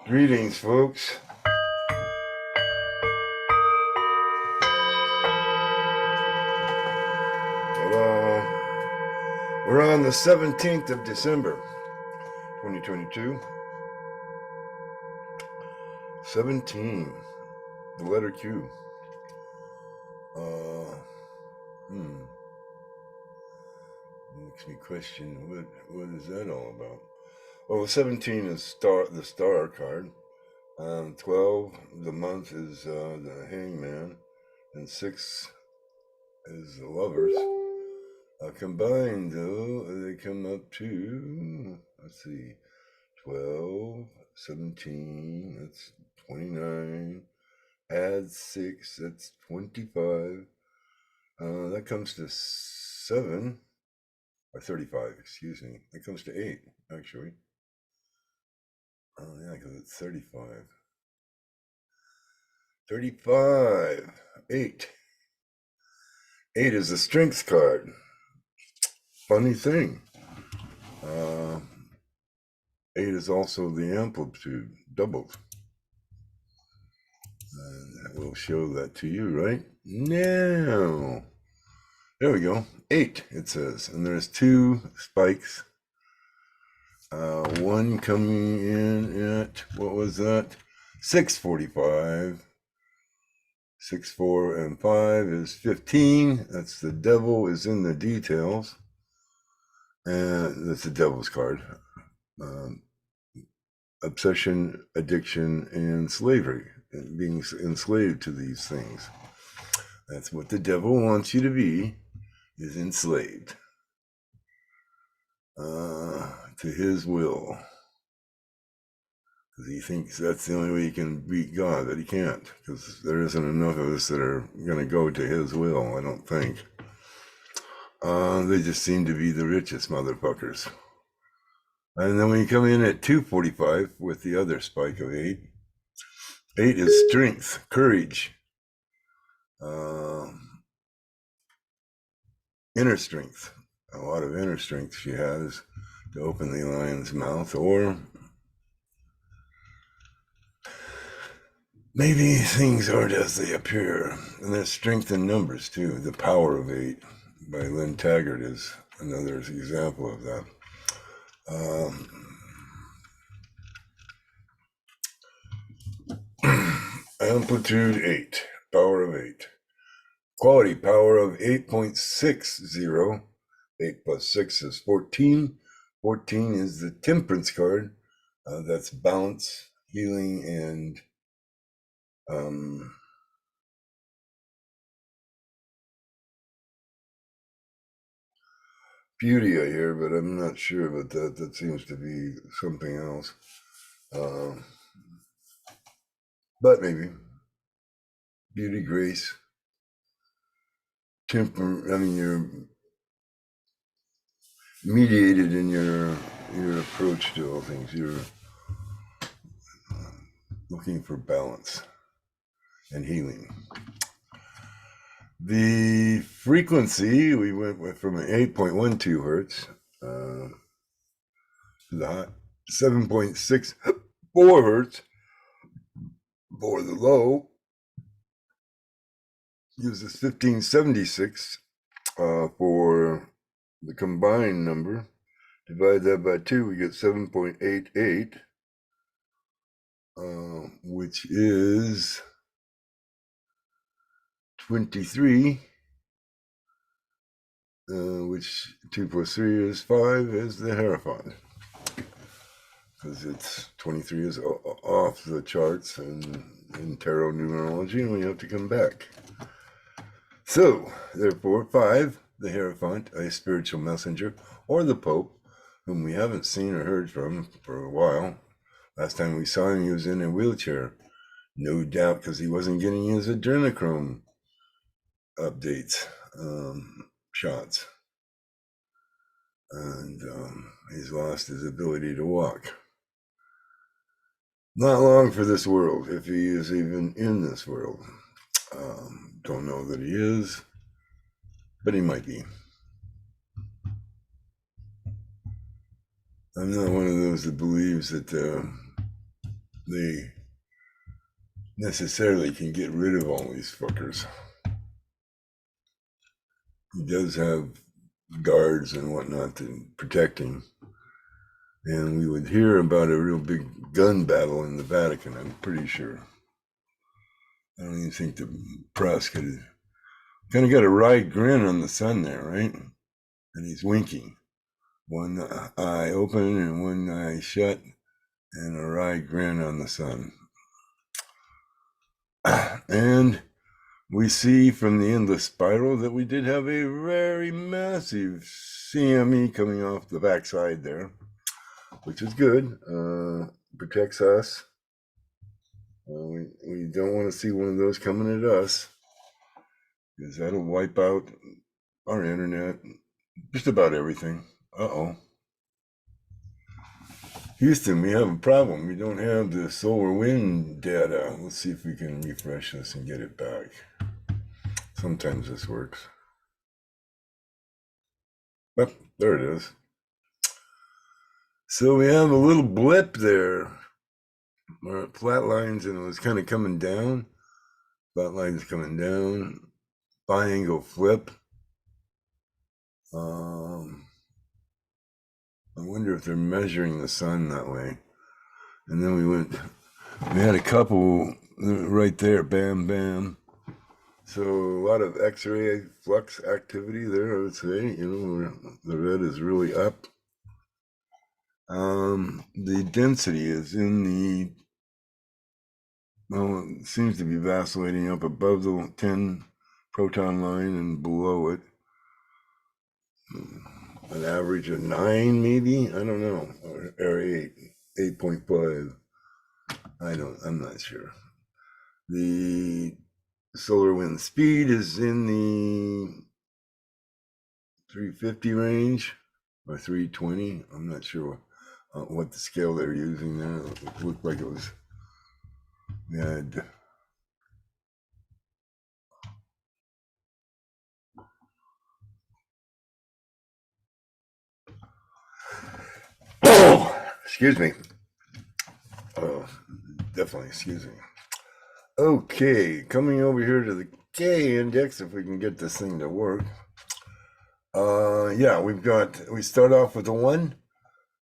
Greetings, folks. Hello. We're on the 17th of December, 2022. 17, the letter Q. Makes me question what is that all about? Well, 17 is the star card. 12, the month is the hangman, and 6 is the lovers. Combined, though, they come up to, let's see, 12, 17, that's 29. Add 6, that's 25. That comes to 7, or 35, excuse me. That comes to 8, actually. Oh, yeah, because it's 35. 35, 8. 8 is a strength card. Funny thing. 8 is also the amplitude, doubled. And we'll show that to you right now. There we go. 8, it says. And there's 2 spikes. One coming in at, what was that? 6:45. 6, 4, and 5 is 15. That's the devil is in the details. And that's the devil's card. Obsession, addiction, and slavery. And being enslaved to these things. That's what the devil wants you to be, is enslaved to his will. Because he thinks that's the only way he can beat God, but he can't, because there isn't enough of us that are going to go to his will, I don't think. They just seem to be the richest motherfuckers. And then when you come in at 2:45 with the other spike of 8, 8 is strength, courage, inner strength. A lot of inner strength she has to open the lion's mouth, or maybe things aren't as they appear. And there's strength in numbers, too. The Power of 8 by Lynn Taggart is another example of that. Amplitude 8, Power of 8. Quality power of 8.60. 8 plus 6 is 14. 14 is the Temperance card. That's balance, healing, and beauty, I hear, but I'm not sure about that. That seems to be something else. But maybe. Beauty, grace, you're mediated in your approach to all things. You're looking for balance and healing. The frequency, we went with from 8.12 hertz to the high 7.64 hertz for the low. Uses 1576 for the combined number. Divide that by 2, we get 7.88, which is 23, which 2 plus 3 is 5, is the Hierophant. Because it's 23 is off the charts in tarot numerology, and we have to come back. So, therefore, 5, the Hierophant, a spiritual messenger, or the Pope, whom we haven't seen or heard from for a while. Last time we saw him, he was in a wheelchair. No doubt because he wasn't getting his adrenochrome updates, shots. And he's lost his ability to walk. Not long for this world, if he is even in this world. Don't know that he is, but he might be. I'm not one of those that believes that they necessarily can get rid of all these fuckers. He does have guards and whatnot to protect him. And we would hear about a real big gun battle in the Vatican, I'm pretty sure. I don't even think the press could. Kind of got a wry grin on the sun there, right? And he's winking. One eye open and one eye shut, and a wry grin on the sun. And we see from the endless spiral that we did have a very massive CME coming off the backside there, which is good. Protects us. We don't want to see one of those coming at us, because that'll wipe out our internet, just about everything. Uh-oh. Houston, we have a problem. We don't have the solar wind data. Let's see if we can refresh this and get it back. Sometimes this works. Oh, there it is. So we have a little blip there where it flatlines and it was kind of coming down. Flatlines coming down. Biangle flip. I wonder if they're measuring the sun that way. And then we had a couple right there, bam, bam. So a lot of X-ray flux activity there, I would say. The red is really up. The density is in the, well, it seems to be vacillating up above the 10 proton line and below it. An average of 9, maybe? I don't know. Or 8, 8.5. I'm not sure. The solar wind speed is in the 350 range or 320. I'm not sure what the scale they're using there. It looked like it was, we had excuse me. Oh, definitely excuse me. Okay, coming over here to the K index, if we can get this thing to work. Yeah, we start off with a 1,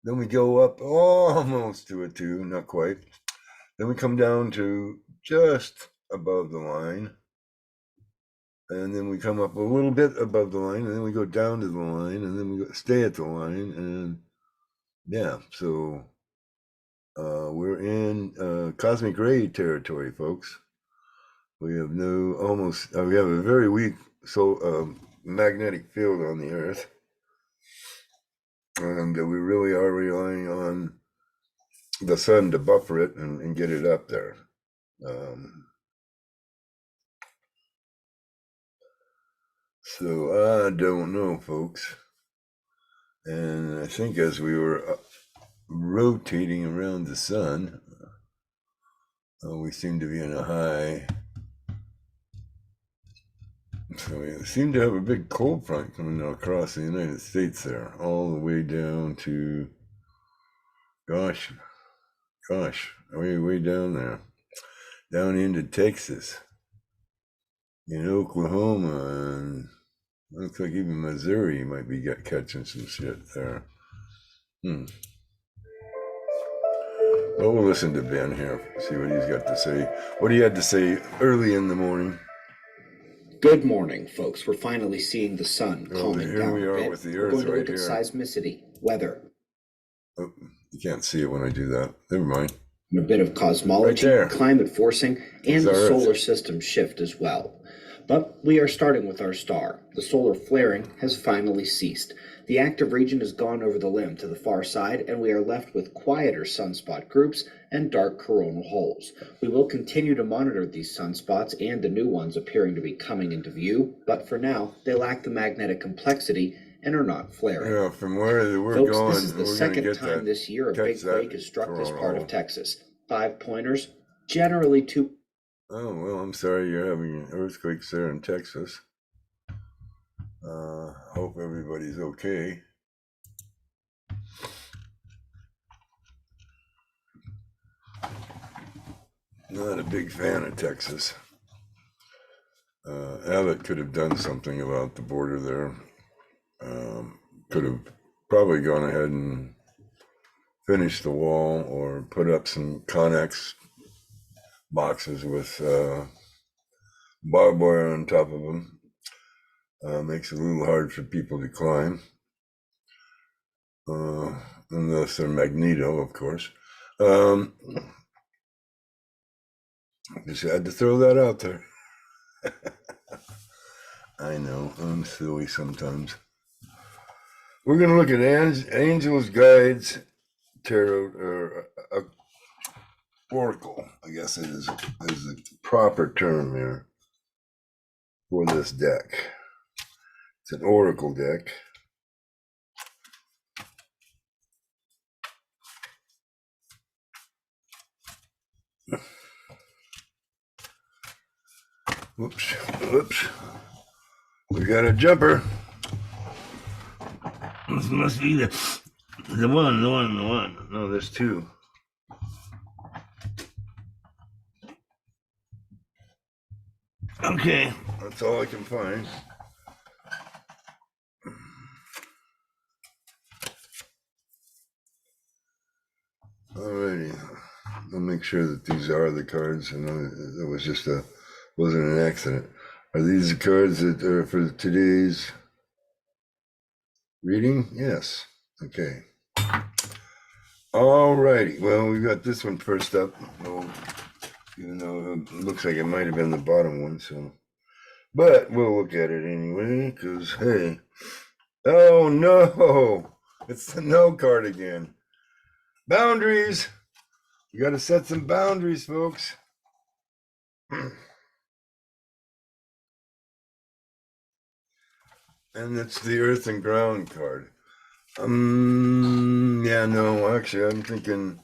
then we go up almost to a 2, not quite. Then we come down to just above the line. And then we come up a little bit above the line, and then we go down to the line, and then we stay at the line. And yeah, so we're in cosmic ray territory, folks. We have we have a very weak magnetic field on the Earth. And we really are relying on the sun to buffer it and get it up there. So I don't know, folks. And I think as we were rotating around the sun, we seem to be in a high. So we seem to have a big cold front coming across the United States there, all the way down to, gosh, way down there, down into Texas, in Oklahoma, and looks like even Missouri might be catching some shit there. Well, we'll listen to Ben here, see what he's got to say. What he had to say early in the morning. Good morning, folks. We're finally seeing the sun calming down we are a bit. with the We're Earth going to right look here. at seismicity, weather. Oh, you can't see it when I do that. Never mind. And a bit of cosmology, right climate forcing, and the Earth. solar system shift as well. But we are starting with our star. The solar flaring has finally ceased. The active region has gone over the limb to the far side, and we are left with quieter sunspot groups and dark coronal holes. We will continue to monitor these sunspots and the new ones appearing to be coming into view, but for now, they lack the magnetic complexity and are not flaring. Yeah, from where we're Folks, going, this is the second time this year a big quake has struck this part of Texas. 5 pointers, generally 2. Oh, well, I'm sorry you're having earthquakes there in Texas. Hope everybody's okay. not a big fan of Texas. Abbott could have done something about the border there. Could have probably gone ahead and finished the wall or put up some Connex boxes with barbed wire on top of them. Makes it a little hard for people to climb. Unless they're magneto, of course. Just had to throw that out there. I know, I'm silly sometimes. We're going to look at Angels, Guides, Tarot, or Oracle, I guess it is the proper term here for this deck. It's an Oracle deck. Whoops. We got a jumper. This must be the one. No, there's two. Okay, that's all I can find. Alrighty, I'll make sure that these are the cards, and it was just wasn't an accident. Are these the cards that are for today's reading? Yes. Okay. Alrighty. Well, we got this one first up. Well, even though it looks like it might have been the bottom one, so. But we'll look at it anyway, because, hey. Oh, no. It's the no card again. Boundaries. You got to set some boundaries, folks. And it's the Earth and Ground card. Yeah, no, actually, I'm thinking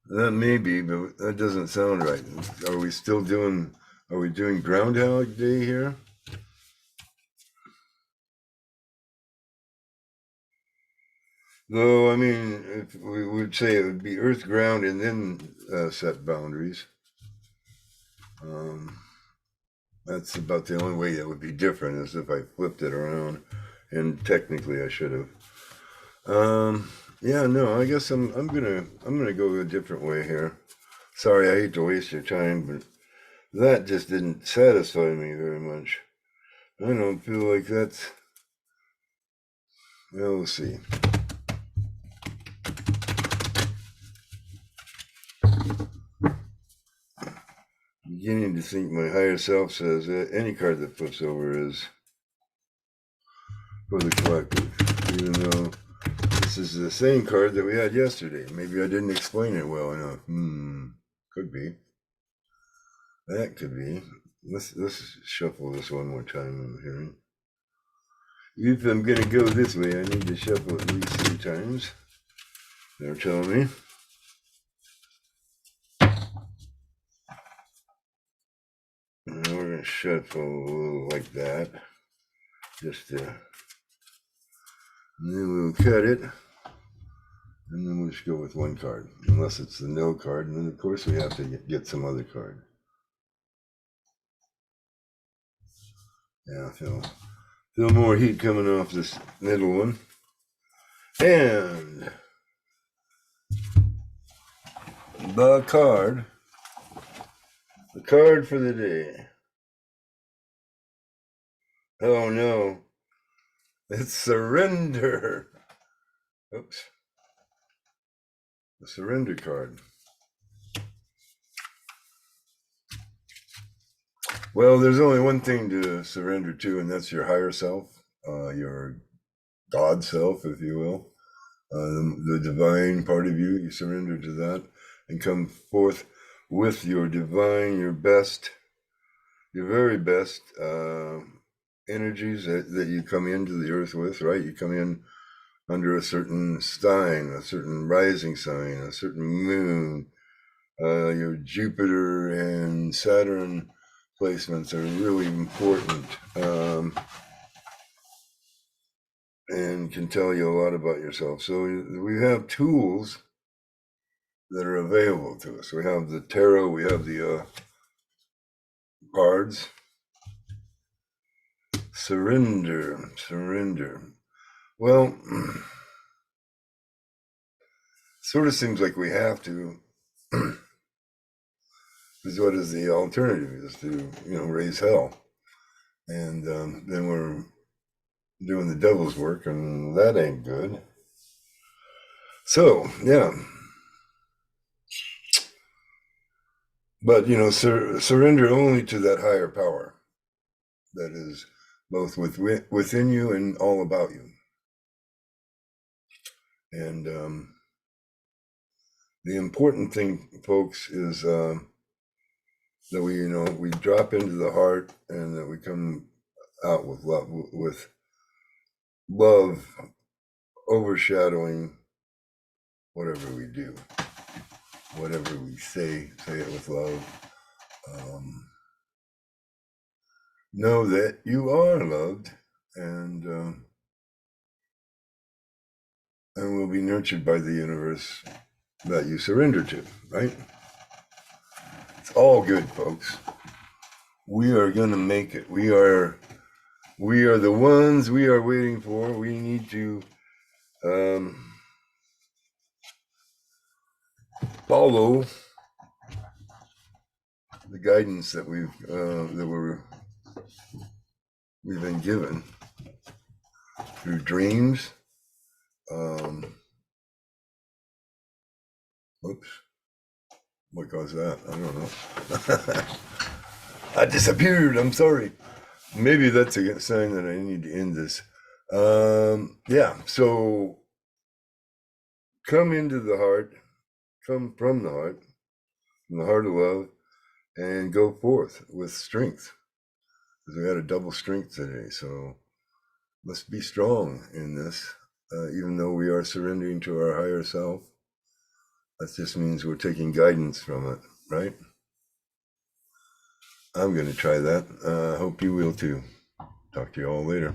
that may be, but that doesn't sound right. Are we doing Groundhog Day here? Though, I mean, if we would say it would be Earth, Ground, and then set boundaries. That's about the only way that would be different, is if I flipped it around, and technically I should have. Yeah, no, I guess I'm gonna go a different way here. Sorry, I hate to waste your time, but that just didn't satisfy me very much. I don't feel like that's. Well, we'll see. Beginning to think my higher self says that any card that flips over is for the collective, even though this is the same card that we had yesterday. Maybe I didn't explain it well enough. Could be. That could be. Let's shuffle this one more time. I'm hearing. If I'm gonna go this way, I need to shuffle at least 3 times. They're telling me. And we're gonna shuffle like that, just to. And then we'll cut it. And then we'll just go with one card, unless it's the no card. And then, of course, we have to get some other card. Yeah, feel more heat coming off this middle one. And the card for the day. Oh, no. It's surrender. Oops. The surrender card. Well, there's only one thing to surrender to, and that's your higher self, your God self, if you will. The divine part of you. You surrender to that and come forth with your divine, your best, your very best energies that you come into the earth with, right? You come in under a certain sign, a certain rising sign, a certain moon. Your Jupiter and Saturn placements are really important and can tell you a lot about yourself. So we have tools that are available to us. We have the tarot, we have the cards. Surrender. Well, sort of seems like we have to. Because what is the alternative? Is to raise hell, and then we're doing the devil's work, and that ain't good. So yeah, but surrender only to that higher power that is both within you and all about you. And the important thing, folks, is that we drop into the heart, and that we come out with love overshadowing whatever we do, whatever we say it with love. Know that you are loved, and will be nurtured by the universe that you surrender to, right? It's all good, folks. We are going to make it. We are the ones we are waiting for. We need to follow the guidance that we've been given through dreams. Oops, what caused that? I don't know. I disappeared. I'm sorry. Maybe that's a sign that I need to end this. Yeah. So come into the heart. Come from the heart of love, and go forth with strength. Because we had a double strength today, so let's be strong in this. Even though we are surrendering to our higher self, that just means we're taking guidance from it, right? I'm going to try that. Hope you will too. Talk to you all later.